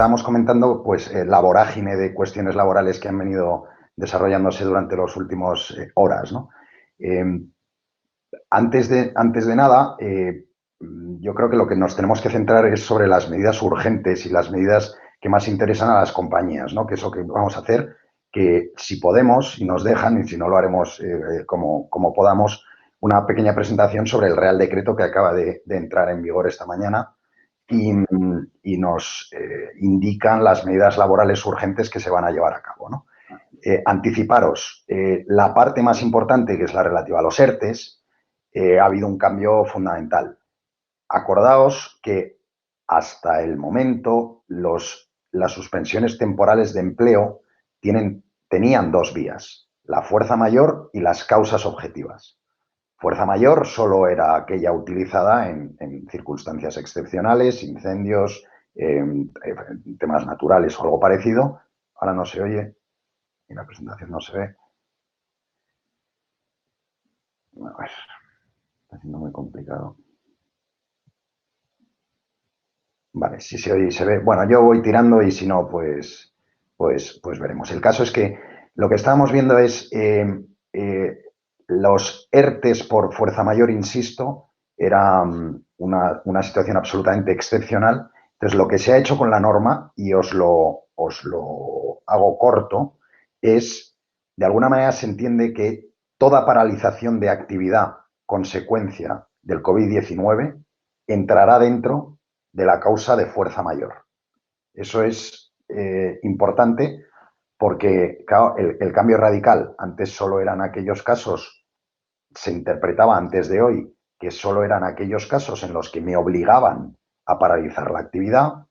estábamos comentando, pues la vorágine de cuestiones laborales que han venido desarrollándose durante las últimas horas, ¿no? Antes de nada, yo creo que lo que nos tenemos que centrar es sobre las medidas urgentes y las medidas que más interesan a las compañías, ¿no? Que es lo que vamos a hacer, que si podemos, y nos dejan, y si no lo haremos como podamos, una pequeña presentación sobre el Real Decreto que acaba de entrar en vigor esta mañana y nos indican las medidas laborales urgentes que se van a llevar a cabo, ¿no? Anticiparos, la parte más importante, que es la relativa a los ERTES, ha habido un cambio fundamental. Acordaos que hasta el momento las suspensiones temporales de empleo tenían dos vías, la fuerza mayor y las causas objetivas. Fuerza mayor solo era aquella utilizada en circunstancias excepcionales, incendios, temas naturales o algo parecido. Ahora no se oye y la presentación no se ve. A ver, está siendo muy complicado. Vale, si se oye y se ve. Bueno, yo voy tirando y si no, pues veremos. El caso es que lo que estábamos viendo es los ERTES por fuerza mayor, insisto, era una situación absolutamente excepcional. Entonces, lo que se ha hecho con la norma, y os lo hago corto, es, de alguna manera se entiende que toda paralización de actividad consecuencia del COVID-19 entrará dentro de la causa de fuerza mayor. Eso es importante porque, claro, el cambio radical antes solo eran aquellos casos, se interpretaba antes de hoy, que solo eran aquellos casos en los que me obligaban a paralizar la actividad.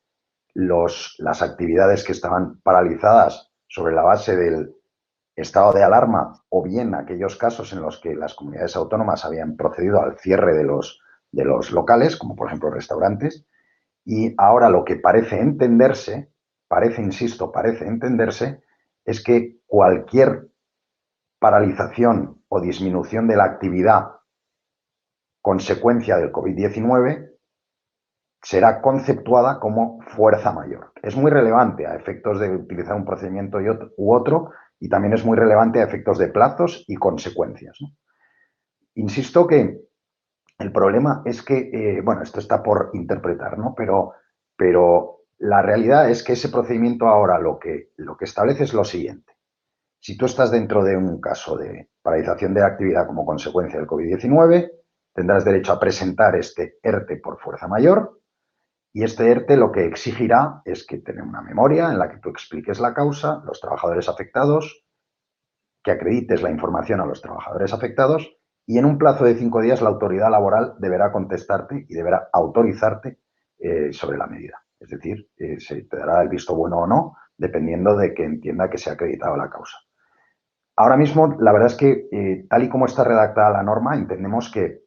Las actividades que estaban paralizadas sobre la base del estado de alarma o bien aquellos casos en los que las comunidades autónomas habían procedido al cierre de los locales, como por ejemplo restaurantes. Y ahora lo que parece entenderse, parece entenderse, es que cualquier paralización o disminución de la actividad consecuencia del COVID-19 será conceptuada como fuerza mayor. Es muy relevante a efectos de utilizar un procedimiento u otro y también es muy relevante a efectos de plazos y consecuencias, ¿no? Insisto que el problema es que, bueno, esto está por interpretar, ¿no? Pero la realidad es que ese procedimiento ahora lo que establece es lo siguiente. Si tú estás dentro de un caso de paralización de la actividad como consecuencia del COVID-19, tendrás derecho a presentar este ERTE por fuerza mayor y este ERTE lo que exigirá es que tenga una memoria en la que tú expliques la causa, los trabajadores afectados, que acredites la información a los trabajadores afectados y en un plazo de 5 días la autoridad laboral deberá contestarte y deberá autorizarte sobre la medida. Es decir, se te dará el visto bueno o no, dependiendo de que entienda que se ha acreditado la causa. Ahora mismo, la verdad es que tal y como está redactada la norma, entendemos que,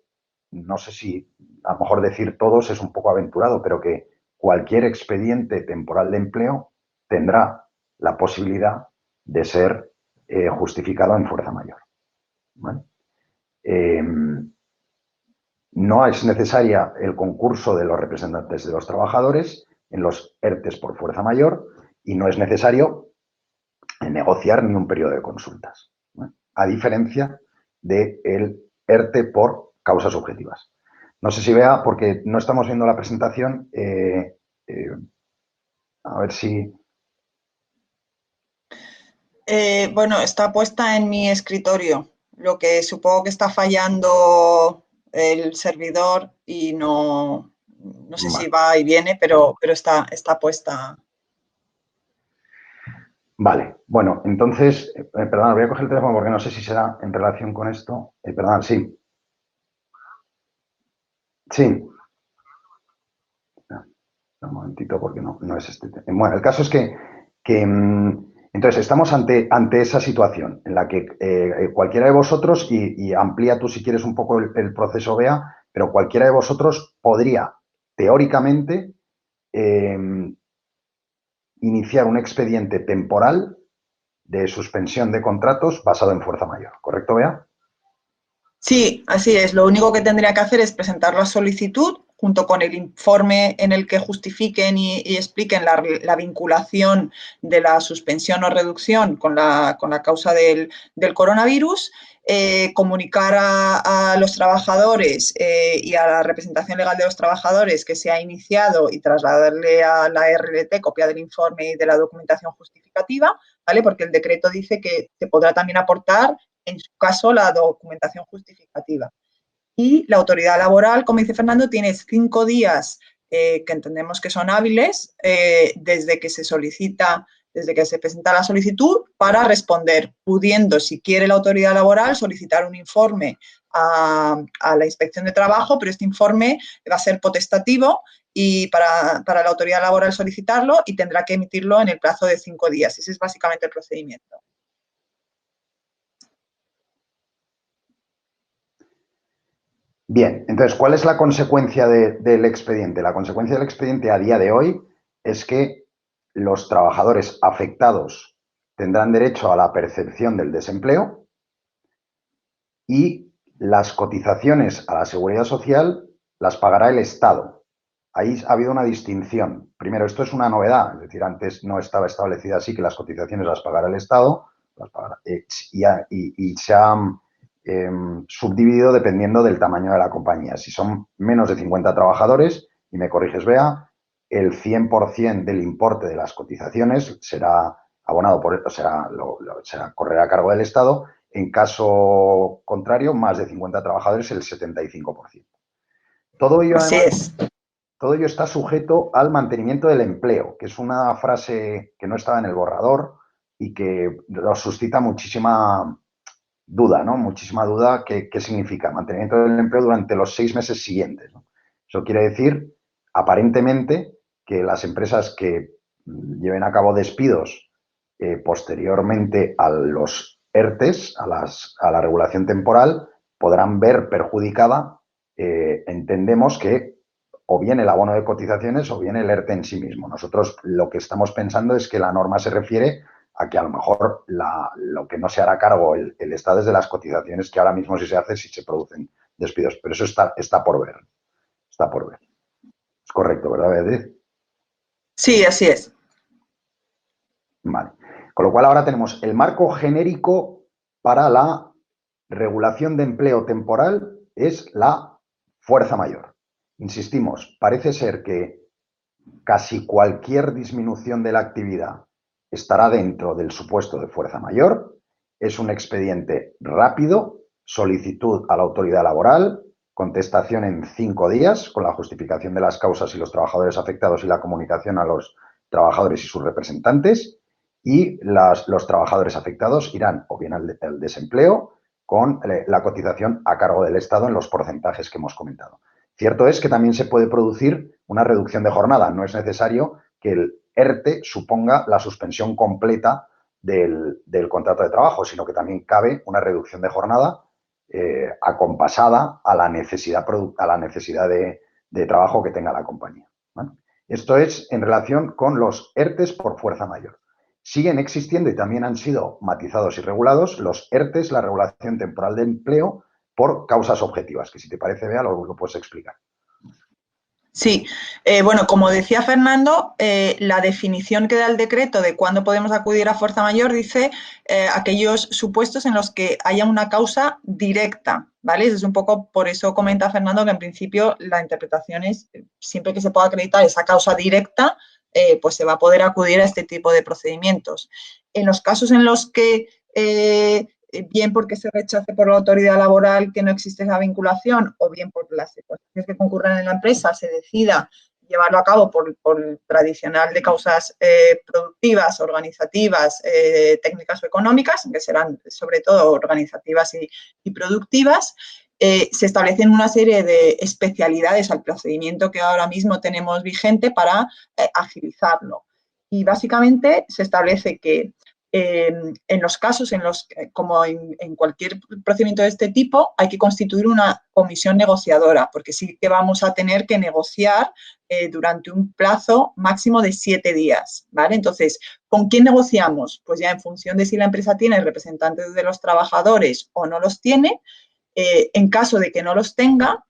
no sé si a lo mejor decir todos es un poco aventurado, pero que cualquier expediente temporal de empleo tendrá la posibilidad de ser justificado en fuerza mayor, ¿vale? No es necesaria el concurso de los representantes de los trabajadores en los ERTES por fuerza mayor y no es necesario negociar ni un periodo de consultas, ¿vale? A diferencia del ERTE por causas objetivas. No sé si vea, porque no estamos viendo la presentación, a ver si... Bueno, está puesta en mi escritorio, lo que supongo que está fallando el servidor y no sé si Vale. va y viene, pero está puesta. Vale, bueno, entonces, perdón, voy a coger el teléfono porque no sé si será en relación con esto. Perdón, sí. Sí. Un momentito porque no es este tema. Bueno, el caso es que entonces estamos ante esa situación en la que cualquiera de vosotros, y amplía tú si quieres un poco el proceso, Bea, pero cualquiera de vosotros podría, teóricamente, iniciar un expediente temporal de suspensión de contratos basado en fuerza mayor. ¿Correcto, Bea? Sí, así es. Lo único que tendría que hacer es presentar la solicitud junto con el informe en el que justifiquen y expliquen la vinculación de la suspensión o reducción con la causa del coronavirus, comunicar a los trabajadores y a la representación legal de los trabajadores que se ha iniciado y trasladarle a la RLT copia del informe y de la documentación justificativa, ¿vale? Porque el decreto dice que se podrá también aportar, en su caso, la documentación justificativa. Y la autoridad laboral, como dice Fernando, tiene 5 días que entendemos que son hábiles desde que se solicita, desde que se presenta la solicitud para responder, pudiendo, si quiere la autoridad laboral, solicitar un informe a la inspección de trabajo, pero este informe va a ser potestativo y para la autoridad laboral solicitarlo y tendrá que emitirlo en el plazo de 5 días. Ese es básicamente el procedimiento. Bien, entonces, ¿cuál es la consecuencia del expediente? La consecuencia del expediente a día de hoy es que los trabajadores afectados tendrán derecho a la percepción del desempleo y las cotizaciones a la Seguridad Social las pagará el Estado. Ahí ha habido una distinción. Primero, esto es una novedad, es decir, antes no estaba establecido así que las cotizaciones las pagará el Estado y se han subdividido dependiendo del tamaño de la compañía. Si son menos de 50 trabajadores, y me corriges, Bea, el 100% del importe de las cotizaciones será abonado correrá a cargo del Estado. En caso contrario, más de 50 trabajadores, el 75%. Todo ello, Así además, es. todo ello está sujeto al mantenimiento del empleo, que es una frase que no estaba en el borrador y que nos suscita muchísima duda, ¿no? Muchísima duda. ¿Qué significa? Mantenimiento del empleo durante los 6 meses siguientes, ¿no? Eso quiere decir, aparentemente, que las empresas que lleven a cabo despidos posteriormente a los ERTES, a la regulación temporal, podrán ver perjudicada, entendemos que o bien el abono de cotizaciones o bien el ERTE en sí mismo. Nosotros lo que estamos pensando es que la norma se refiere a que a lo mejor lo que no se hará cargo el Estado es de las cotizaciones que ahora mismo sí se hace si se producen despidos. Pero eso está por ver. Está por ver. Es correcto, ¿verdad, Beatriz? Sí, así es. Vale. Con lo cual ahora tenemos el marco genérico para la regulación de empleo temporal es la fuerza mayor. Insistimos, parece ser que casi cualquier disminución de la actividad estará dentro del supuesto de fuerza mayor. Es un expediente rápido, solicitud a la autoridad laboral, contestación en 5 días con la justificación de las causas y los trabajadores afectados y la comunicación a los trabajadores y sus representantes. Y los trabajadores afectados irán o bien al desempleo con la cotización a cargo del Estado en los porcentajes que hemos comentado. Cierto es que también se puede producir una reducción de jornada. No es necesario que el ERTE suponga la suspensión completa del contrato de trabajo, sino que también cabe una reducción de jornada acompasada a la necesidad de trabajo que tenga la compañía. ¿Vale? Esto es en relación con los ERTES por fuerza mayor. Siguen existiendo y también han sido matizados y regulados los ERTES, la regulación temporal de empleo, por causas objetivas, que si te parece, Bea, lo puedes explicar. Sí, bueno, como decía Fernando, la definición que da el decreto de cuándo podemos acudir a fuerza mayor dice aquellos supuestos en los que haya una causa directa, ¿vale? Es un poco por eso comenta Fernando que en principio la interpretación es siempre que se pueda acreditar esa causa directa, pues se va a poder acudir a este tipo de procedimientos. En los casos en los que bien porque se rechace por la autoridad laboral que no existe esa vinculación o bien por las circunstancias que concurran en la empresa se decida llevarlo a cabo por tradicional de causas productivas, organizativas, técnicas o económicas, que serán sobre todo organizativas y productivas, se establecen una serie de especialidades al procedimiento que ahora mismo tenemos vigente para agilizarlo. Y básicamente se establece que en los casos en los que, como en cualquier procedimiento de este tipo, hay que constituir una comisión negociadora, porque sí que vamos a tener que negociar durante un plazo máximo de 7 días, ¿vale? Entonces, ¿con quién negociamos? Pues ya en función de si la empresa tiene representantes de los trabajadores o no los tiene, en caso de que no los tenga,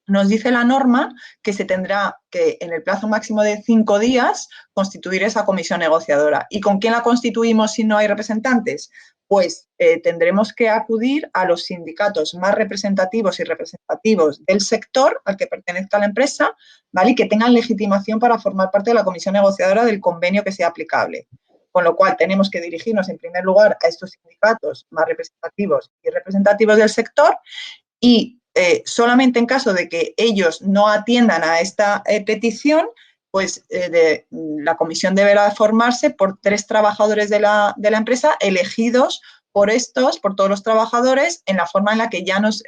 nos dice la norma que se tendrá que, en el plazo máximo de 5 días, constituir esa comisión negociadora. ¿Y con quién la constituimos si no hay representantes? Pues tendremos que acudir a los sindicatos más representativos y representativos del sector al que pertenezca la empresa, ¿vale? Y que tengan legitimación para formar parte de la comisión negociadora del convenio que sea aplicable. Con lo cual, tenemos que dirigirnos, en primer lugar, a estos sindicatos más representativos y representativos del sector y solamente en caso de que ellos no atiendan a esta petición, pues la comisión deberá formarse por 3 trabajadores de la empresa elegidos por todos los trabajadores, en la forma en la que ya nos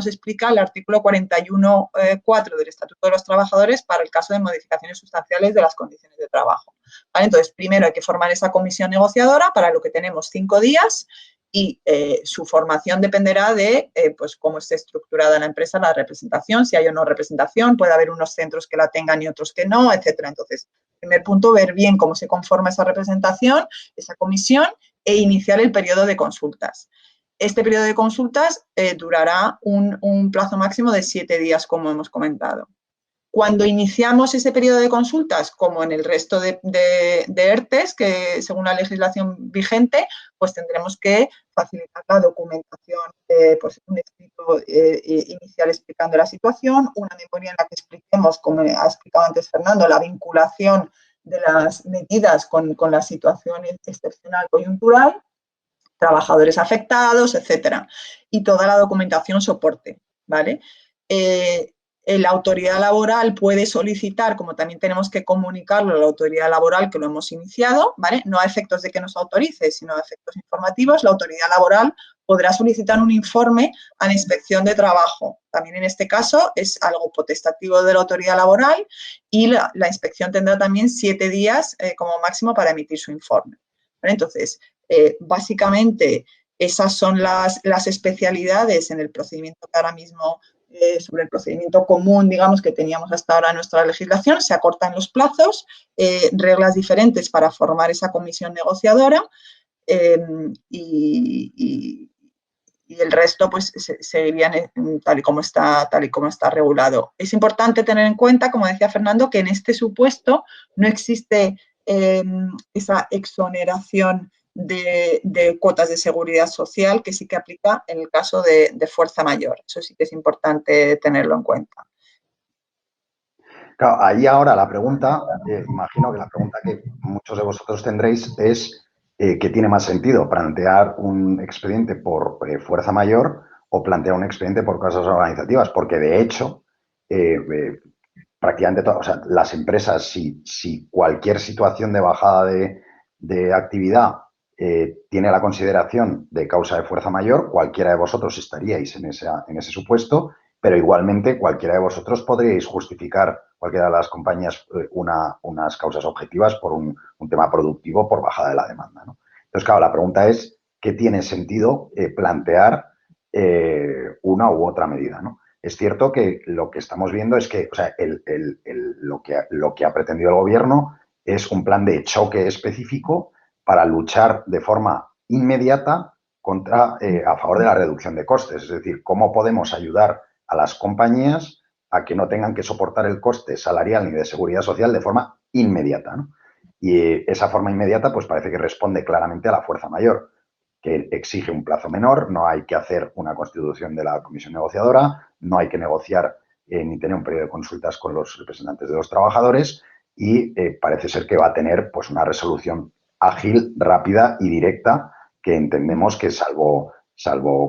explica el artículo 41.4 del Estatuto de los Trabajadores para el caso de modificaciones sustanciales de las condiciones de trabajo. ¿Vale? Entonces, primero hay que formar esa comisión negociadora, para lo que tenemos 5 días, y su formación dependerá de pues cómo esté estructurada la empresa, la representación, si hay o no representación, puede haber unos centros que la tengan y otros que no, etcétera. Entonces, primer punto, ver bien cómo se conforma esa representación, esa comisión, e iniciar el periodo de consultas. Este periodo de consultas durará un plazo máximo de 7 días, como hemos comentado. Cuando iniciamos ese periodo de consultas, como en el resto de ERTEs, que según la legislación vigente, pues tendremos que facilitar la documentación, pues un escrito inicial explicando la situación, una memoria en la que expliquemos, como ha explicado antes Fernando, la vinculación de las medidas con la situación excepcional coyuntural, trabajadores afectados, etcétera, y toda la documentación soporte, ¿vale? La autoridad laboral puede solicitar, como también tenemos que comunicarlo a la autoridad laboral que lo hemos iniciado, ¿vale? No a efectos de que nos autorice, sino a efectos informativos, la autoridad laboral podrá solicitar un informe a la inspección de trabajo. También en este caso es algo potestativo de la autoridad laboral y la inspección tendrá también 7 días como máximo para emitir su informe. ¿Vale? Entonces, básicamente esas son las especialidades en el procedimiento que ahora mismo sobre el procedimiento común, digamos, que teníamos hasta ahora en nuestra legislación. Se acortan los plazos, reglas diferentes para formar esa comisión negociadora y el resto pues seguirían tal y como está regulado. Es importante tener en cuenta, como decía Fernando, que en este supuesto no existe esa exoneración de cuotas de seguridad social que sí que aplica en el caso de fuerza mayor. Eso sí que es importante tenerlo en cuenta. Claro, ahí ahora la pregunta, imagino que la pregunta que muchos de vosotros tendréis es ¿qué tiene más sentido? ¿Plantear un expediente por fuerza mayor o plantear un expediente por causas organizativas? Porque de hecho, prácticamente todas, o sea, las empresas, si cualquier situación de bajada de actividad tiene la consideración de causa de fuerza mayor, cualquiera de vosotros estaríais en ese supuesto, pero igualmente cualquiera de vosotros podríais justificar, cualquiera de las compañías, unas causas objetivas por un tema productivo, por bajada de la demanda, ¿no? Entonces, claro, la pregunta es, ¿qué tiene sentido plantear una u otra medida, ¿no? Es cierto que lo que estamos viendo es que, o sea, lo que ha pretendido el gobierno es un plan de choque específico para luchar de forma inmediata a favor de la reducción de costes. Es decir, cómo podemos ayudar a las compañías a que no tengan que soportar el coste salarial ni de seguridad social de forma inmediata, ¿no? Y esa forma inmediata, pues parece que responde claramente a la fuerza mayor, que exige un plazo menor, no hay que hacer una constitución de la comisión negociadora, no hay que negociar ni tener un periodo de consultas con los representantes de los trabajadores y parece ser que va a tener pues una resolución ágil, rápida y directa que entendemos que salvo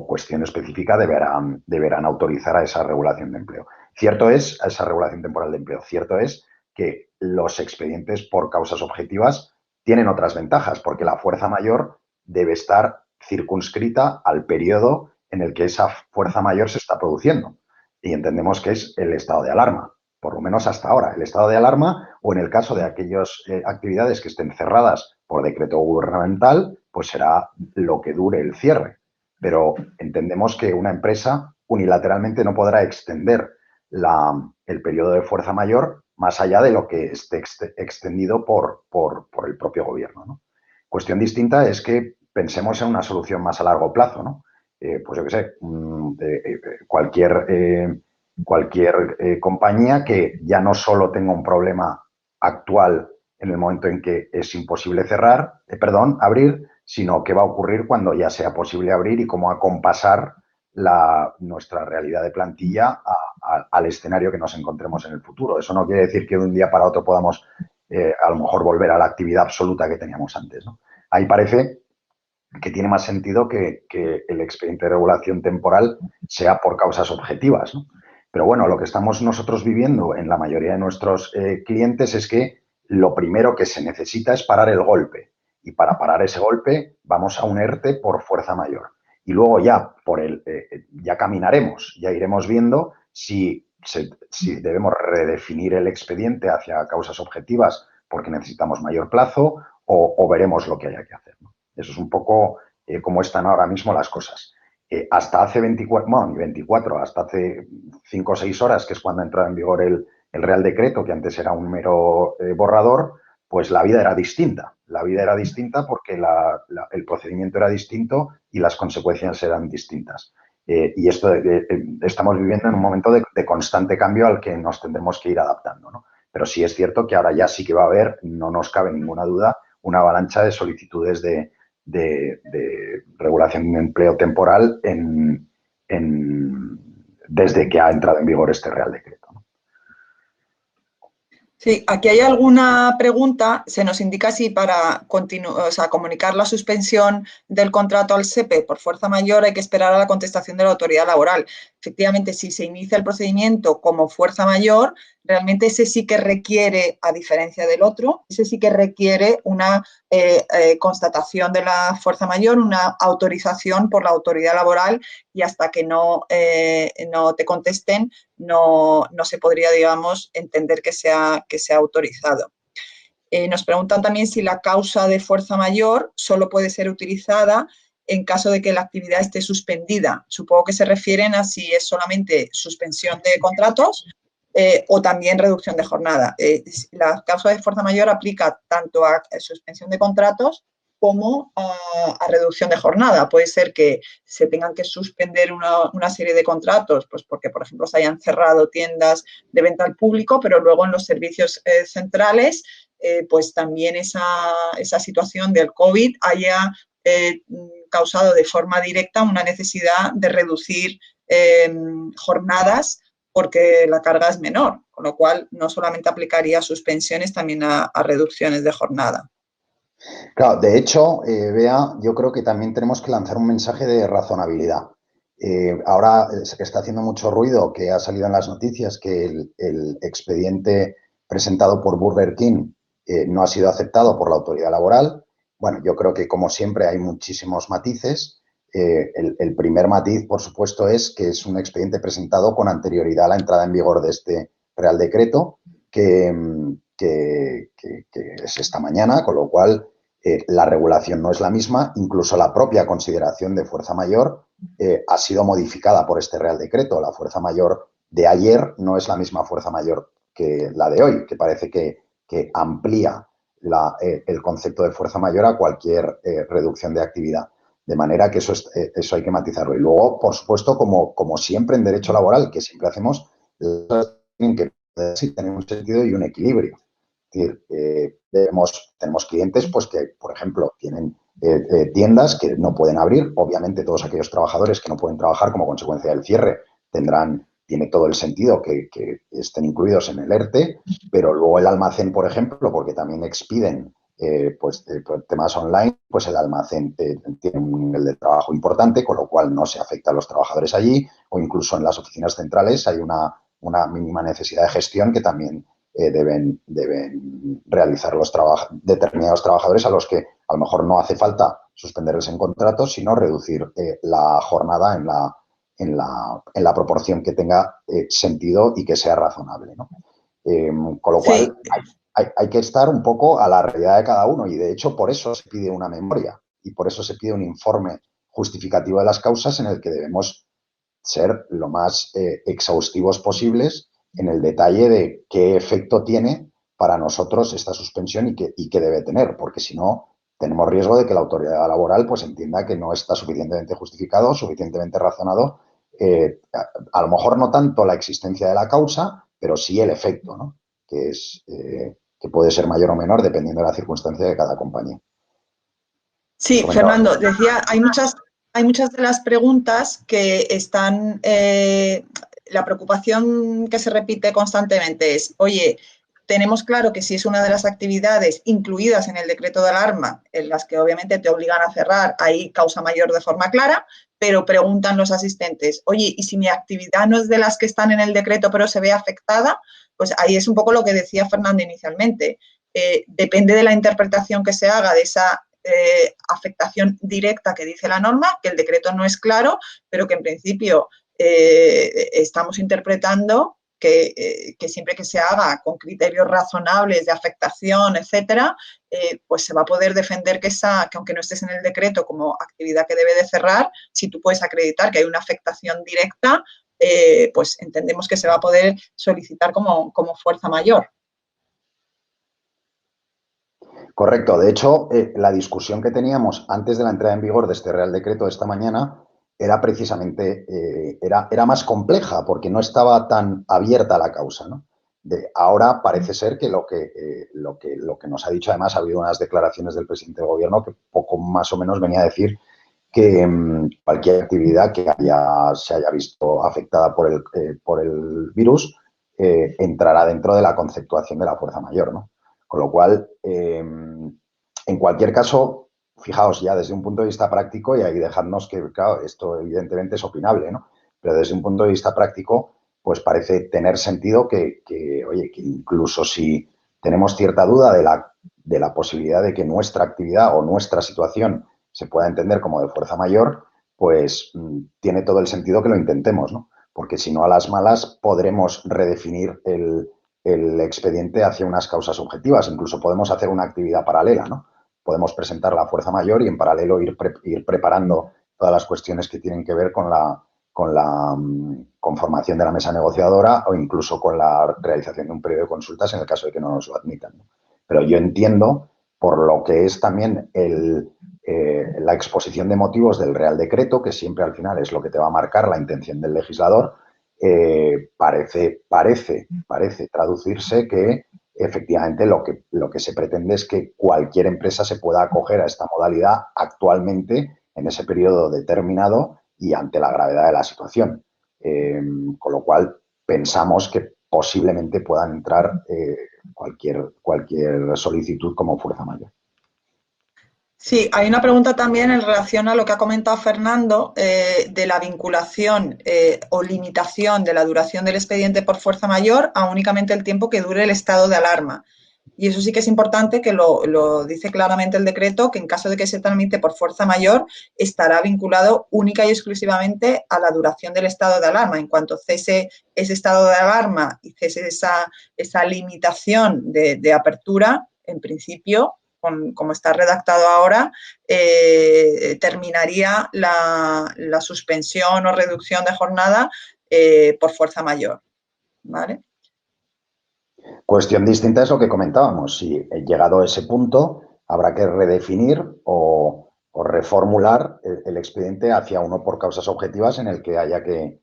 cuestión específica deberán autorizar a esa regulación de empleo. Cierto es, a esa regulación temporal de empleo, cierto es que los expedientes por causas objetivas tienen otras ventajas, porque la fuerza mayor debe estar circunscrita al periodo en el que esa fuerza mayor se está produciendo. Y entendemos que es el estado de alarma, por lo menos hasta ahora. El estado de alarma o en el caso de aquellas actividades que estén cerradas por decreto gubernamental, pues será lo que dure el cierre. Pero entendemos que una empresa unilateralmente no podrá extender el periodo de fuerza mayor más allá de lo que esté extendido por el propio gobierno, ¿no? Cuestión distinta es que pensemos en una solución más a largo plazo, ¿no? Pues yo qué sé, cualquier cualquier compañía que ya no solo tenga un problema actual en el momento en que es imposible abrir, sino qué va a ocurrir cuando ya sea posible abrir y cómo acompasar nuestra realidad de plantilla al escenario que nos encontremos en el futuro. Eso no quiere decir que de un día para otro podamos a lo mejor volver a la actividad absoluta que teníamos antes, ¿no? Ahí parece que tiene más sentido que el expediente de regulación temporal sea por causas objetivas, ¿no? Pero bueno, lo que estamos nosotros viviendo en la mayoría de nuestros clientes es que lo primero que se necesita es parar el golpe. Y para parar ese golpe vamos a un ERTE por fuerza mayor. Y luego ya, ya caminaremos, ya iremos viendo si debemos redefinir el expediente hacia causas objetivas porque necesitamos mayor plazo o veremos lo que haya que hacer, ¿no? Eso es un poco cómo están ahora mismo las cosas. Hasta hace 24, bueno, ni 24, hasta hace 5 o 6 horas, que es cuando entró en vigor el Real Decreto, que antes era un mero borrador, pues la vida era distinta. La vida era distinta porque el procedimiento era distinto y las consecuencias eran distintas. Y esto estamos viviendo en un momento de constante cambio al que nos tendremos que ir adaptando, ¿no? Pero sí es cierto que ahora ya sí que va a haber, no nos cabe ninguna duda, una avalancha de solicitudes de regulación de empleo temporal desde que ha entrado en vigor este Real Decreto, ¿no? Sí, aquí hay alguna pregunta. Se nos indica si para comunicar la suspensión del contrato al SEPE por fuerza mayor hay que esperar a la contestación de la autoridad laboral. Efectivamente, si se inicia el procedimiento como fuerza mayor, realmente ese sí que requiere, a diferencia del otro, ese sí que requiere una constatación de la fuerza mayor, una autorización por la autoridad laboral, y hasta que no te contesten no se podría, digamos, entender que sea autorizado. Nos preguntan también si la causa de fuerza mayor solo puede ser utilizada en caso de que la actividad esté suspendida. Supongo que se refieren a si es solamente suspensión de contratos o también reducción de jornada. La causa de fuerza mayor aplica tanto a suspensión de contratos como a reducción de jornada. Puede ser que se tengan que suspender una serie de contratos, pues porque, por ejemplo, se hayan cerrado tiendas de venta al público, pero luego en los servicios centrales, pues también esa situación del COVID haya causado de forma directa una necesidad de reducir jornadas porque la carga es menor, con lo cual no solamente aplicaría suspensiones, también a reducciones de jornada. Claro, de hecho, Bea, yo creo que también tenemos que lanzar un mensaje de razonabilidad. Ahora se está haciendo mucho ruido, que ha salido en las noticias que el expediente presentado por Burger King no ha sido aceptado por la autoridad laboral. Bueno, yo creo que, como siempre, hay muchísimos matices. El primer matiz, por supuesto, es que es un expediente presentado con anterioridad a la entrada en vigor de este Real Decreto, que es esta mañana, con lo cual la regulación no es la misma, incluso la propia consideración de fuerza mayor ha sido modificada por este Real Decreto. La fuerza mayor de ayer no es la misma fuerza mayor que la de hoy, que parece que amplía el concepto de fuerza mayor a cualquier reducción de actividad. De manera que eso hay que matizarlo. Y luego, por supuesto, como siempre en derecho laboral, que siempre hacemos, tienen que tener un sentido y un equilibrio. Es decir, tenemos clientes pues que, por ejemplo, tienen tiendas que no pueden abrir. Obviamente, todos aquellos trabajadores que no pueden trabajar como consecuencia del cierre tiene todo el sentido que estén incluidos en el ERTE, pero luego el almacén, por ejemplo, porque también expiden por temas online, pues el almacén tiene un nivel de trabajo importante, con lo cual no se afecta a los trabajadores allí, o incluso en las oficinas centrales hay una mínima necesidad de gestión que también deben realizar determinados trabajadores a los que a lo mejor no hace falta suspenderles en contrato, sino reducir la jornada en la proporción que tenga sentido y que sea razonable, ¿no? Con lo cual, hay que estar un poco a la realidad de cada uno y, de hecho, por eso se pide una memoria y por eso se pide un informe justificativo de las causas en el que debemos ser lo más exhaustivos posibles en el detalle de qué efecto tiene para nosotros esta suspensión y qué debe tener, porque si no, tenemos riesgo de que la autoridad laboral pues entienda que no está suficientemente justificado, suficientemente razonado a lo mejor no tanto la existencia de la causa, pero sí el efecto, ¿no? Que es que puede ser mayor o menor dependiendo de la circunstancia de cada compañía. Sí, Comentabas, Fernando, ¿no? decía, hay muchas de las preguntas que están, la preocupación que se repite constantemente es, oye, tenemos claro que si es una de las actividades incluidas en el decreto de alarma, en las que obviamente te obligan a cerrar, hay causa mayor de forma clara, pero preguntan los asistentes, oye, ¿y si mi actividad no es de las que están en el decreto pero se ve afectada? Pues ahí es un poco lo que decía Fernando inicialmente. Depende de la interpretación que se haga de esa afectación directa que dice la norma, que el decreto no es claro, pero que en principio estamos interpretando que siempre que se haga con criterios razonables de afectación, etcétera, pues se va a poder defender que aunque no estés en el decreto como actividad que debe de cerrar, si tú puedes acreditar que hay una afectación directa, pues entendemos que se va a poder solicitar como fuerza mayor. Correcto. De hecho, la discusión que teníamos antes de la entrada en vigor de este Real Decreto de esta mañana era precisamente, era más compleja porque no estaba tan abierta la causa, ¿no? Ahora parece ser que lo que nos ha dicho, además, ha habido unas declaraciones del presidente del gobierno que poco más o menos venía a decir que cualquier actividad que se haya visto afectada por el virus entrará dentro de la conceptuación de la fuerza mayor, ¿no? Con lo cual, en cualquier caso, fijaos ya desde un punto de vista práctico, y ahí dejadnos que, claro, esto evidentemente es opinable, ¿no? Pero desde un punto de vista práctico, pues parece tener sentido oye, que incluso si tenemos cierta duda de la posibilidad de que nuestra actividad o nuestra situación se pueda entender como de fuerza mayor, pues tiene todo el sentido que lo intentemos, ¿no? Porque si no, a las malas podremos redefinir el expediente hacia unas causas objetivas. Incluso podemos hacer una actividad paralela, ¿no? Podemos presentar la fuerza mayor y en paralelo ir preparando todas las cuestiones que tienen que ver con la conformación de la mesa negociadora o incluso con la realización de un periodo de consultas en el caso de que no nos lo admitan, ¿no? Pero yo entiendo, por lo que es también la exposición de motivos del Real Decreto, que siempre al final es lo que te va a marcar la intención del legislador, parece traducirse que efectivamente lo que se pretende es que cualquier empresa se pueda acoger a esta modalidad actualmente en ese periodo determinado y ante la gravedad de la situación. Con lo cual pensamos que posiblemente puedan entrar cualquier solicitud como fuerza mayor. Sí, hay una pregunta también en relación a lo que ha comentado Fernando de la vinculación o limitación de la duración del expediente por fuerza mayor a únicamente el tiempo que dure el estado de alarma. Y eso sí que es importante que lo dice claramente el decreto, que en caso de que se tramite por fuerza mayor estará vinculado única y exclusivamente a la duración del estado de alarma. En cuanto cese ese estado de alarma y cese esa limitación de apertura, en principio, como está redactado ahora, terminaría la suspensión o reducción de jornada por fuerza mayor, ¿vale? Cuestión distinta es lo que comentábamos. Si llegado a ese punto, habrá que redefinir o reformular el expediente hacia uno por causas objetivas en el que haya que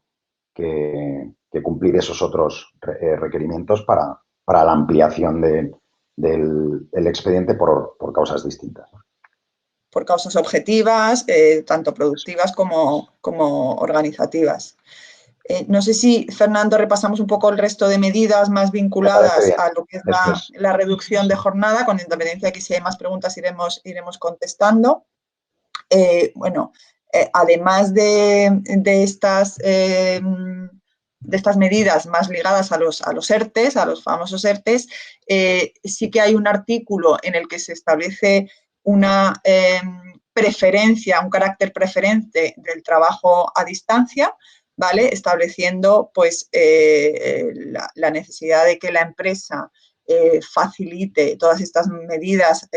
cumplir esos otros requerimientos para la ampliación del expediente por causas distintas. Por causas objetivas, tanto productivas como organizativas. No sé si, Fernando, repasamos un poco el resto de medidas más Me parece vinculadas bien. a lo que es Eso es. la reducción de jornada, con independencia de que si hay más preguntas iremos contestando. Bueno, además de estas medidas más ligadas a los ERTES, a los famosos ERTES, sí que hay un artículo en el que se establece una preferencia, un carácter preferente del trabajo a distancia, ¿vale? Estableciendo pues la necesidad de que la empresa facilite todas estas medidas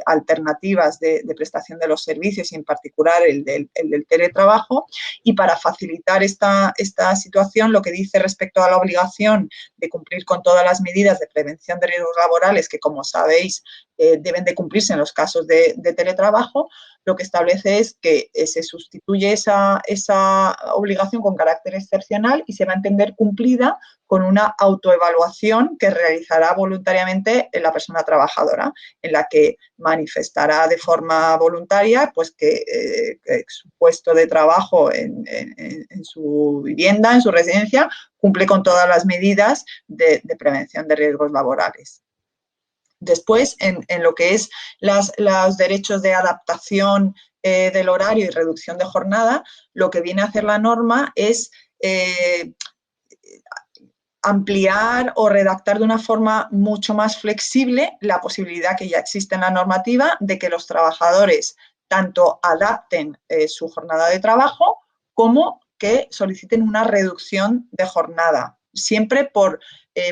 alternativas de prestación de los servicios y en particular el del teletrabajo. Y para facilitar esta situación, lo que dice respecto a la obligación de cumplir con todas las medidas de prevención de riesgos laborales, que como sabéis deben de cumplirse en los casos de teletrabajo, lo que establece es que se sustituye esa obligación con carácter excepcional y se va a entender cumplida con una autoevaluación que realizará voluntariamente la persona trabajadora, en la que manifestará de forma voluntaria pues que su puesto de trabajo en su vivienda, en su residencia, cumple con todas las medidas de prevención de riesgos laborales. Después, en lo que es los derechos de adaptación del horario y reducción de jornada, lo que viene a hacer la norma es ampliar o redactar de una forma mucho más flexible la posibilidad que ya existe en la normativa de que los trabajadores tanto adapten su jornada de trabajo como que soliciten una reducción de jornada, siempre por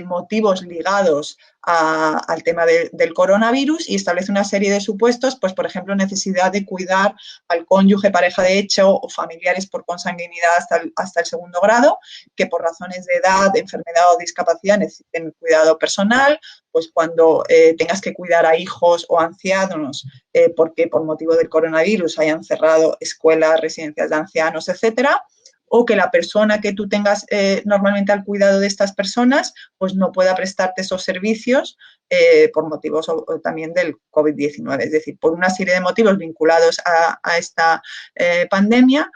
motivos ligados al tema del coronavirus, y establece una serie de supuestos, pues por ejemplo, necesidad de cuidar al cónyuge, pareja de hecho o familiares por consanguinidad hasta el segundo grado, que por razones de edad, enfermedad o discapacidad necesiten cuidado personal, pues cuando tengas que cuidar a hijos o ancianos porque por motivo del coronavirus hayan cerrado escuelas, residencias de ancianos, etcétera, o que la persona que tú tengas normalmente al cuidado de estas personas pues no pueda prestarte esos servicios por motivos también del COVID-19. Es decir, por una serie de motivos vinculados a esta pandemia,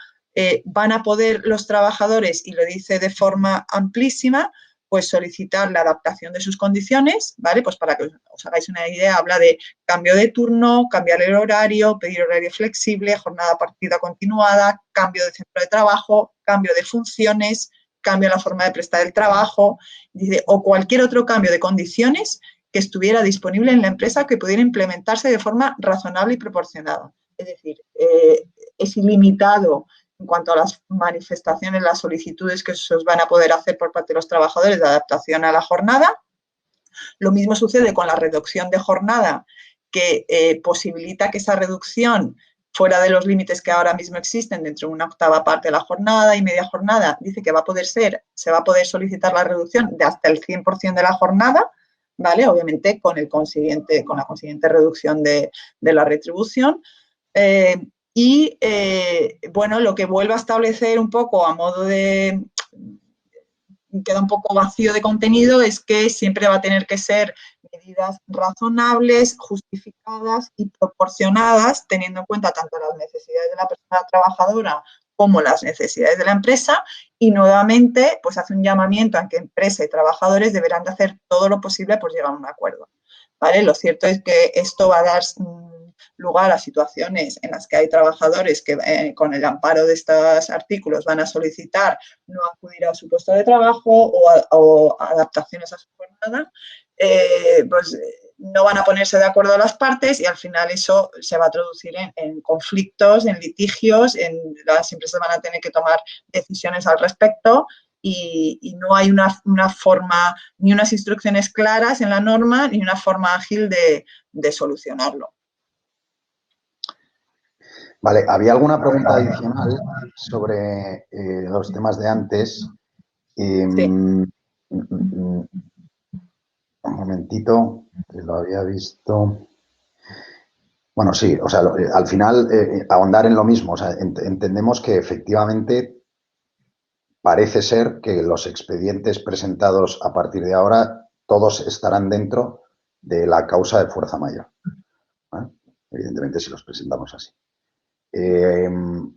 van a poder los trabajadores, y lo dice de forma amplísima, pues solicitar la adaptación de sus condiciones, ¿vale? Pues para que os hagáis una idea, habla de cambio de turno, cambiar el horario, pedir horario flexible, jornada partida continuada, cambio de centro de trabajo, cambio de funciones, cambio en la forma de prestar el trabajo, dice, o cualquier otro cambio de condiciones que estuviera disponible en la empresa que pudiera implementarse de forma razonable y proporcionada. Es decir, es ilimitado en cuanto a las manifestaciones, las solicitudes que se os van a poder hacer por parte de los trabajadores de adaptación a la jornada. Lo mismo sucede con la reducción de jornada, que posibilita que esa reducción, fuera de los límites que ahora mismo existen, dentro de una octava parte de la jornada y media jornada, dice que se va a poder solicitar la reducción de hasta el 100% de la jornada, ¿vale? Obviamente con la consiguiente reducción de la retribución. Bueno, lo que vuelve a establecer un poco a modo de, queda un poco vacío de contenido, es que siempre va a tener que ser medidas razonables, justificadas y proporcionadas, teniendo en cuenta tanto las necesidades de la persona trabajadora como las necesidades de la empresa, y nuevamente pues hace un llamamiento a que empresa y trabajadores deberán de hacer todo lo posible por llegar a un acuerdo, ¿vale? Lo cierto es que esto va a dar lugar a situaciones en las que hay trabajadores que con el amparo de estos artículos van a solicitar no acudir a su puesto de trabajo o adaptaciones a su jornada, pues no van a ponerse de acuerdo las partes, y al final eso se va a traducir en conflictos, en litigios, las empresas van a tener que tomar decisiones al respecto, y no hay una forma, ni unas instrucciones claras en la norma, ni una forma ágil de solucionarlo. Vale, había alguna pregunta adicional sobre los temas de antes. Sí. Un momentito, que lo había visto. Bueno, sí, o sea, al final ahondar en lo mismo. O sea, entendemos que efectivamente parece ser que los expedientes presentados a partir de ahora todos estarán dentro de la causa de fuerza mayor, ¿vale? Evidentemente, si los presentamos así.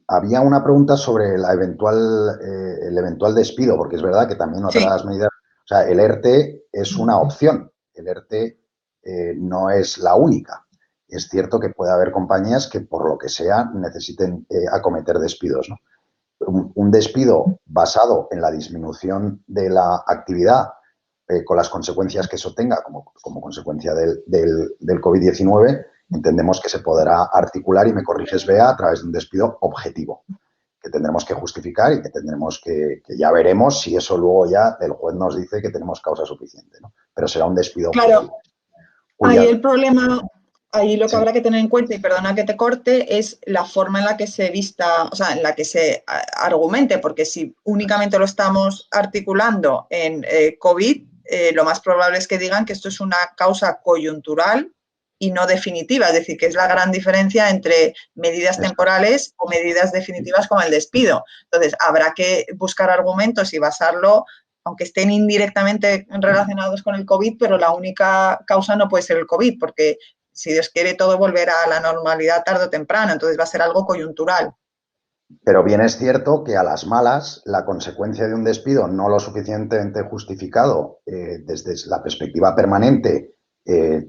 Había una pregunta sobre el eventual despido, porque es verdad que también otras medidas, o sea, el ERTE es una opción, el ERTE no es la única. Es cierto que puede haber compañías que por lo que sea necesiten acometer despidos, ¿no? Un despido basado en la disminución de la actividad con las consecuencias que eso tenga como consecuencia del COVID-19, entendemos que se podrá articular, y me corriges, Bea, a través de un despido objetivo, que tendremos que justificar y que tendremos que ya veremos si eso luego ya el juez nos dice que tenemos causa suficiente, ¿no? Pero será un despido objetivo. Ahí el problema, ahí lo que habrá que tener en cuenta, y perdona que te corte, es la forma en la que se vista, o sea, en la que se argumente, porque si únicamente lo estamos articulando en COVID, lo más probable es que digan que esto es una causa coyuntural y no definitiva, es decir, que es la gran diferencia entre medidas temporales o medidas definitivas como el despido. Entonces, habrá que buscar argumentos y basarlo, aunque estén indirectamente relacionados con el COVID, pero la única causa no puede ser el COVID, porque si Dios quiere todo volverá a la normalidad tarde o temprano, entonces va a ser algo coyuntural. Pero bien es cierto que a las malas la consecuencia de un despido no lo suficientemente justificado desde la perspectiva permanente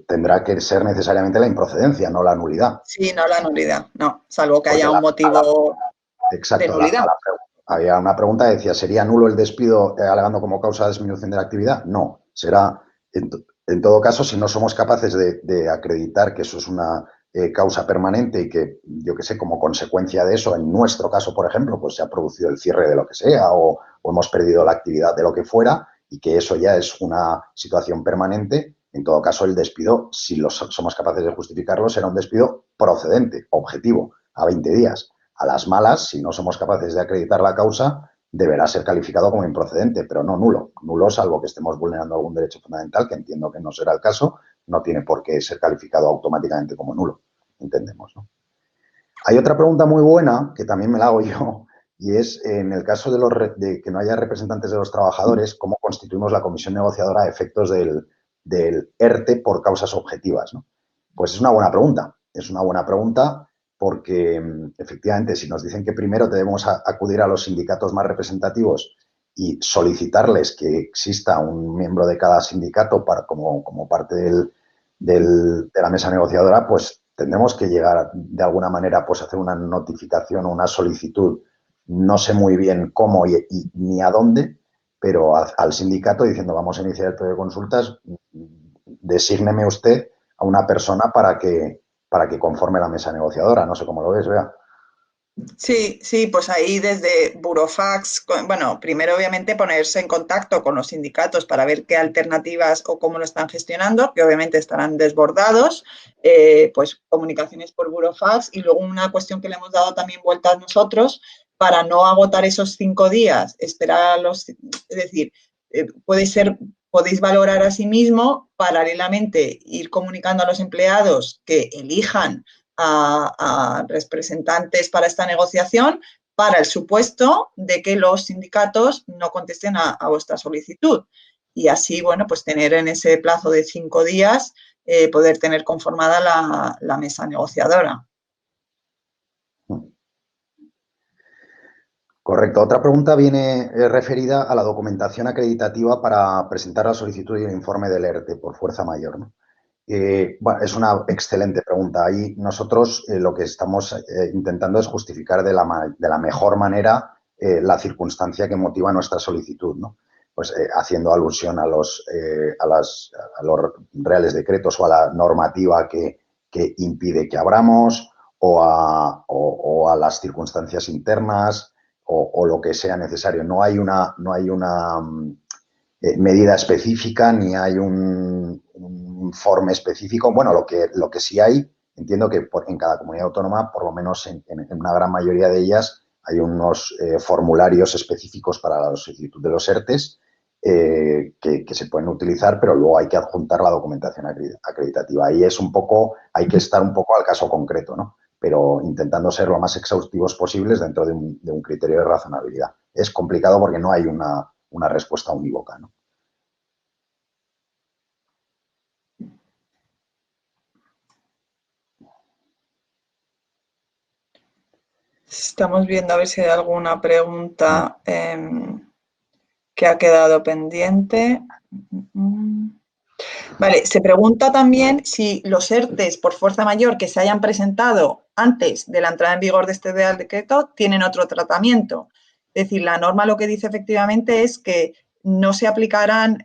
tendrá que ser necesariamente la improcedencia, no la nulidad. Sí, no la nulidad, no, salvo que Porque haya un motivo de exacto, nulidad. había una pregunta que decía, ¿sería nulo el despido alegando como causa de disminución de la actividad? No, será, en todo caso, si no somos capaces de acreditar que eso es una causa permanente y que, yo qué sé, como consecuencia de eso, en nuestro caso, por ejemplo, pues se ha producido el cierre de lo que sea o hemos perdido la actividad de lo que fuera y que eso ya es una situación permanente, en todo caso, el despido, si somos capaces de justificarlo, será un despido procedente, objetivo, a 20 días. A las malas, si no somos capaces de acreditar la causa, deberá ser calificado como improcedente, pero no nulo. Nulo, salvo que estemos vulnerando algún derecho fundamental, que entiendo que no será el caso, no tiene por qué ser calificado automáticamente como nulo. Entendemos, ¿no? Hay otra pregunta muy buena, que también me la hago yo, y es, en el caso de que no haya representantes de los trabajadores, ¿cómo constituimos la comisión negociadora a efectos del ERTE por causas objetivas, ¿no? Pues es una buena pregunta. Es una buena pregunta porque, efectivamente, si nos dicen que primero debemos acudir a los sindicatos más representativos y solicitarles que exista un miembro de cada sindicato como parte de la mesa negociadora, pues tendremos que llegar de alguna manera pues a hacer una notificación o una solicitud, no sé muy bien cómo ni a dónde, pero al sindicato diciendo vamos a iniciar el periodo de consultas, desígneme usted a una persona para que conforme la mesa negociadora. No sé cómo lo ves, vea. Sí, sí, pues ahí desde Burofax, bueno, primero obviamente ponerse en contacto con los sindicatos para ver qué alternativas o cómo lo están gestionando, que obviamente estarán desbordados, pues comunicaciones por Burofax y luego una cuestión que le hemos dado también vueltas nosotros para no agotar esos 5 días, esperar a los, es decir, podéis valorar a sí mismo, paralelamente ir comunicando a los empleados que elijan a representantes para esta negociación para el supuesto de que los sindicatos no contesten a vuestra solicitud. Y así, bueno, pues tener en ese plazo de 5 días, poder tener conformada la mesa negociadora. Correcto. Otra pregunta viene referida a la documentación acreditativa para presentar la solicitud y el informe del ERTE por fuerza mayor, ¿no? Bueno, es una excelente pregunta. Ahí nosotros lo que estamos intentando es justificar de la mejor manera la circunstancia que motiva nuestra solicitud, ¿no? Pues haciendo alusión a los reales decretos o a la normativa que impide que abramos o a las circunstancias internas o lo que sea necesario. No hay una medida específica ni hay un informe específico. Bueno, lo que sí hay, entiendo que en cada comunidad autónoma, por lo menos en una gran mayoría de ellas, hay unos formularios específicos para la solicitud de los ERTES que se pueden utilizar, pero luego hay que adjuntar la documentación acreditativa. Ahí es un poco, hay que estar un poco al caso concreto, ¿no? Pero intentando ser lo más exhaustivos posibles dentro de un criterio de razonabilidad. Es complicado porque no hay una respuesta unívoca, ¿no? Estamos viendo a ver si hay alguna pregunta que ha quedado pendiente. Vale, se pregunta también si los ERTEs por fuerza mayor que se hayan presentado antes de la entrada en vigor de este Real Decreto tienen otro tratamiento. Es decir, la norma lo que dice efectivamente es que no se aplicarán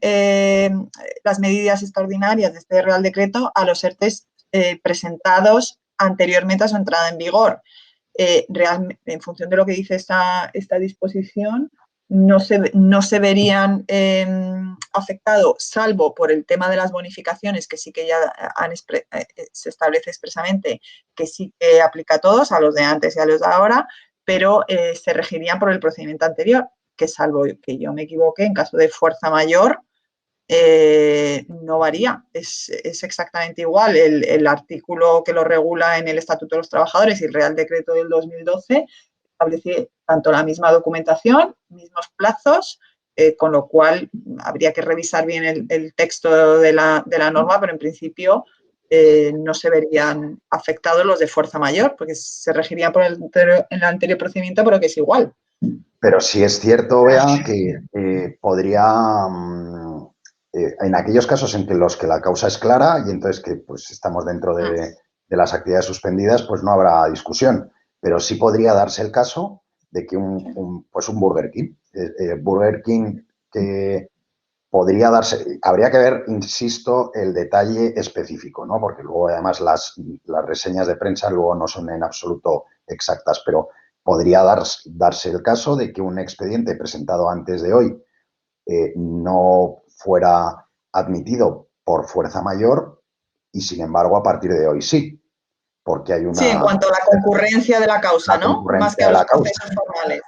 las medidas extraordinarias de este Real Decreto a los ERTEs presentados anteriormente a su entrada en vigor. En función de lo que dice esta disposición, no se verían afectados, salvo por el tema de las bonificaciones, que sí que ya se establece expresamente que sí que aplica a todos, a los de antes y a los de ahora, pero se regirían por el procedimiento anterior, que salvo que yo me equivoque, en caso de fuerza mayor, no varía, es exactamente igual. El artículo que lo regula en el Estatuto de los Trabajadores y el Real Decreto del 2012 establece tanto la misma documentación, mismos plazos, con lo cual habría que revisar bien el texto de la norma, pero en principio no se verían afectados los de fuerza mayor, porque se regirían por el anterior procedimiento, pero que es igual. Pero sí es cierto, Bea, que podría, en aquellos casos en que los que la causa es clara y entonces que pues estamos dentro de las actividades suspendidas, pues no habrá discusión. Pero sí podría darse el caso de que pues un Burger King que podría darse, habría que ver, insisto, el detalle específico, ¿no? Porque luego además las reseñas de prensa luego no son en absoluto exactas, pero podría darse el caso de que un expediente presentado antes de hoy no fuera admitido por fuerza mayor y sin embargo a partir de hoy sí, porque hay Sí, en cuanto a la concurrencia de la causa, ¿no? Más que concurrencia a de los la causa. procesos formales.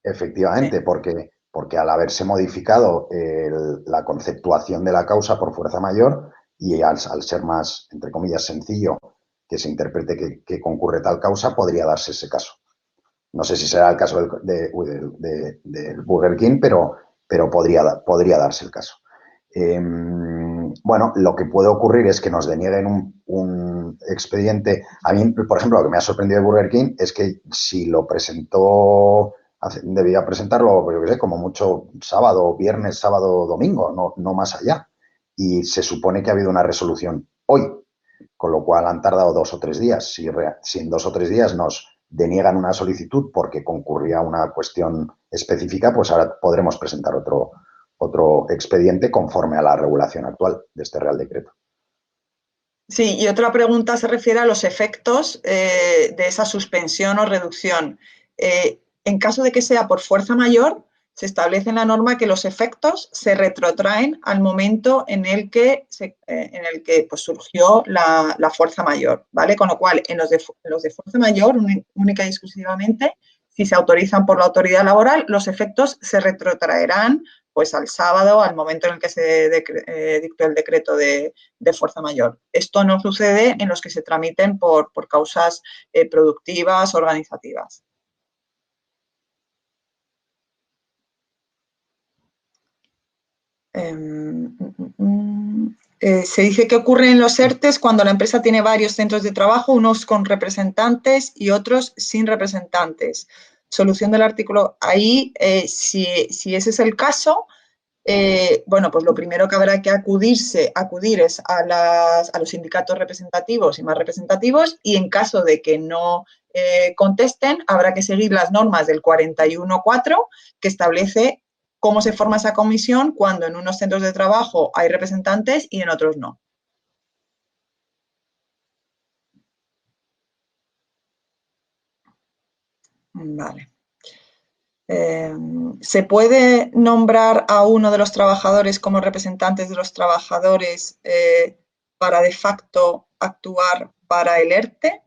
Efectivamente, Sí. porque al haberse modificado la conceptuación de la causa por fuerza mayor y al ser más, entre comillas, sencillo que se interprete que concurre tal causa, podría darse ese caso. No sé si será el caso del Burger King, pero podría darse el caso. Bueno, lo que puede ocurrir es que nos denieguen un expediente. A mí, por ejemplo, lo que me ha sorprendido de Burger King es que si lo presentó, debía presentarlo, pues yo qué sé, como mucho sábado, viernes, sábado, domingo, no más allá. Y se supone que ha habido una resolución hoy, con lo cual han tardado 2 o 3 días. Si en 2 o 3 días nos deniegan una solicitud porque concurría una cuestión específica, pues ahora podremos presentar otro expediente conforme a la regulación actual de este Real Decreto. Sí, y otra pregunta se refiere a los efectos de esa suspensión o reducción. En caso de que sea por fuerza mayor, se establece en la norma que los efectos se retrotraen al momento en el que pues, surgió la fuerza mayor, ¿vale? Con lo cual, en los de fuerza mayor, única y exclusivamente, si se autorizan por la autoridad laboral, los efectos se retrotraerán pues al sábado, al momento en el que se dictó el decreto de fuerza mayor. Esto no sucede en los que se tramiten por causas productivas, organizativas. Se dice que ocurre en los ERTES cuando la empresa tiene varios centros de trabajo, unos con representantes y otros sin representantes. Solución del artículo. Ahí, si ese es el caso, bueno, pues lo primero que habrá que acudir es a los sindicatos representativos y más representativos y en caso de que no contesten, habrá que seguir las normas del 41.4 que establece cómo se forma esa comisión cuando en unos centros de trabajo hay representantes y en otros no. Vale. ¿Se puede nombrar a uno de los trabajadores como representantes de los trabajadores para de facto actuar para el ERTE?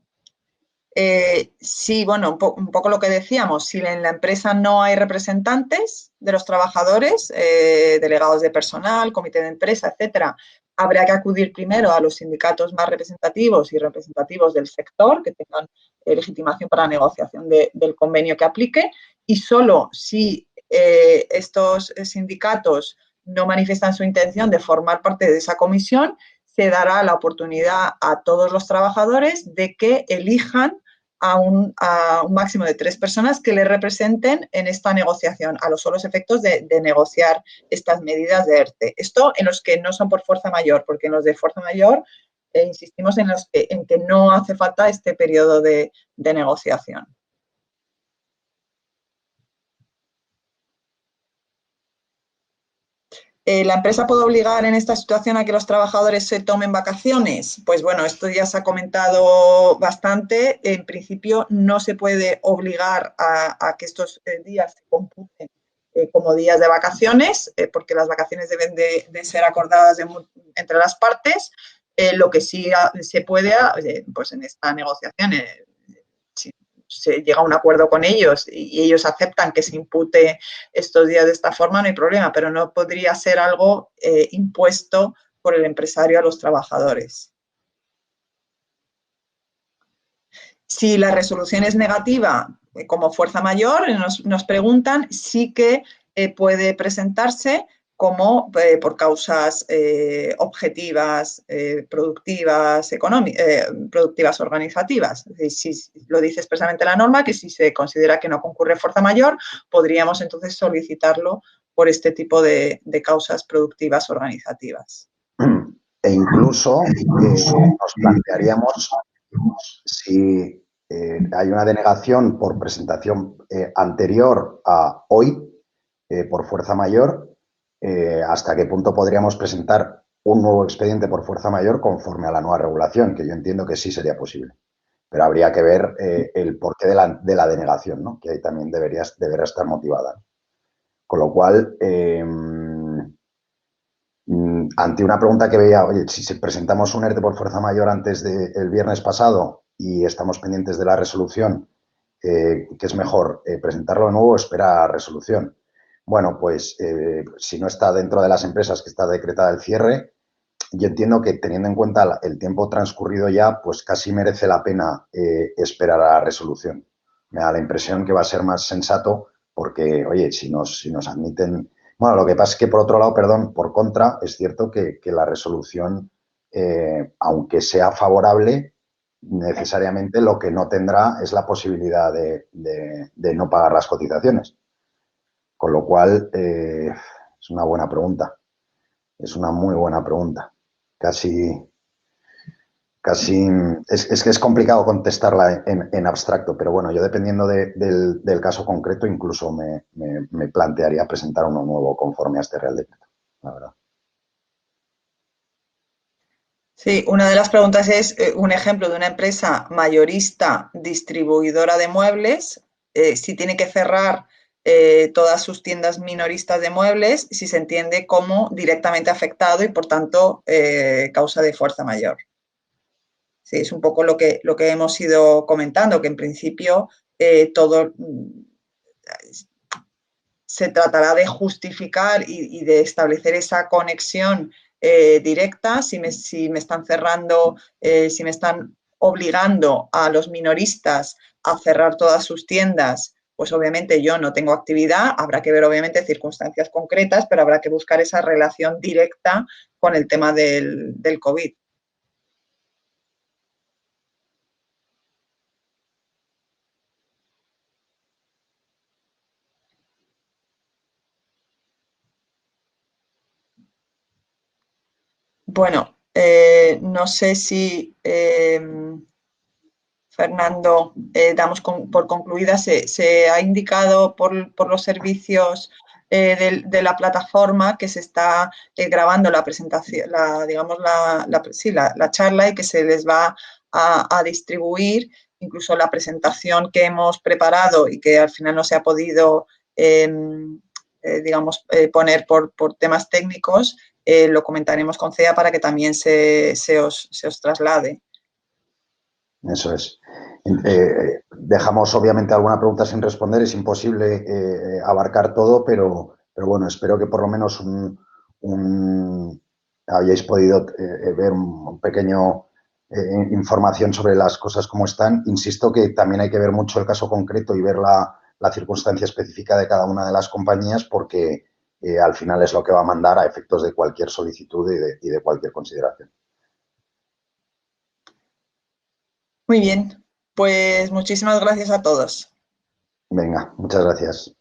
Sí, bueno, un poco lo que decíamos, si en la empresa no hay representantes de los trabajadores, delegados de personal, comité de empresa, etcétera, habrá que acudir primero a los sindicatos más representativos y representativos del sector que tengan legitimación para la negociación del convenio que aplique y solo si estos sindicatos no manifiestan su intención de formar parte de esa comisión, se dará la oportunidad a todos los trabajadores de que elijan a un máximo de 3 personas que le representen en esta negociación, a los solos efectos de negociar estas medidas de ERTE. Esto en los que no son por fuerza mayor, porque en los de fuerza mayor insistimos en que no hace falta este periodo de negociación. ¿La empresa puede obligar en esta situación a que los trabajadores se tomen vacaciones? Pues bueno, esto ya se ha comentado bastante. En principio no se puede obligar a que estos días se computen como días de vacaciones, porque las vacaciones deben de ser acordadas entre las partes. Lo que sí se puede, pues en esta negociación, se llega a un acuerdo con ellos y ellos aceptan que se impute estos días de esta forma, no hay problema, pero no podría ser algo impuesto por el empresario a los trabajadores. Si la resolución es negativa como fuerza mayor, nos preguntan, sí que puede presentarse como por causas objetivas, productivas, productivas organizativas. Es decir, si lo dice expresamente la norma, que si se considera que no concurre fuerza mayor, podríamos entonces solicitarlo por este tipo de causas productivas organizativas. E incluso nos plantearíamos si hay una denegación por presentación anterior a hoy, por fuerza mayor, hasta qué punto podríamos presentar un nuevo expediente por fuerza mayor conforme a la nueva regulación, que yo entiendo que sí sería posible. Pero habría que ver el porqué de la denegación, ¿no? Que ahí también debería estar motivada. Con lo cual, ante una pregunta que veía, oye, si presentamos un ERTE por fuerza mayor antes del viernes pasado y estamos pendientes de la resolución, ¿qué es mejor? ¿Presentarlo de nuevo o esperar a la resolución? Bueno, pues si no está dentro de las empresas que está decretada el cierre, yo entiendo que teniendo en cuenta el tiempo transcurrido ya, pues casi merece la pena esperar a la resolución. Me da la impresión que va a ser más sensato porque, oye, si nos admiten... Bueno, lo que pasa es que, por otro lado, perdón, por contra, es cierto que la resolución, aunque sea favorable, necesariamente lo que no tendrá es la posibilidad de no pagar las cotizaciones. Con lo cual, es una buena pregunta. Es una muy buena pregunta. Casi es que es complicado contestarla en abstracto, pero bueno, yo dependiendo del caso concreto, incluso me plantearía presentar uno nuevo conforme a este Real Decreto, la verdad. Sí, una de las preguntas es un ejemplo de una empresa mayorista distribuidora de muebles, si tiene que cerrar todas sus tiendas minoristas de muebles, si se entiende como directamente afectado y por tanto causa de fuerza mayor. Sí, es un poco lo que hemos ido comentando, que en principio todo se tratará de justificar y de establecer esa conexión directa, si me están cerrando, si me están obligando a los minoristas a cerrar todas sus tiendas, pues obviamente yo no tengo actividad, habrá que ver obviamente circunstancias concretas, pero habrá que buscar esa relación directa con el tema del COVID. Bueno, no sé si Fernando, damos por concluida, se ha indicado por los servicios de la plataforma que se está grabando la presentación, digamos la charla y que se les va a distribuir, incluso la presentación que hemos preparado y que al final no se ha podido, digamos, poner por temas técnicos, lo comentaremos con CEA para que también se os traslade. Eso es. Dejamos obviamente alguna pregunta sin responder, es imposible abarcar todo, pero bueno, espero que por lo menos hayáis podido ver un pequeño información sobre las cosas como están. Insisto que también hay que ver mucho el caso concreto y ver la circunstancia específica de cada una de las compañías, porque al final es lo que va a mandar a efectos de cualquier solicitud y de cualquier consideración. Muy bien, pues muchísimas gracias a todos. Venga, muchas gracias.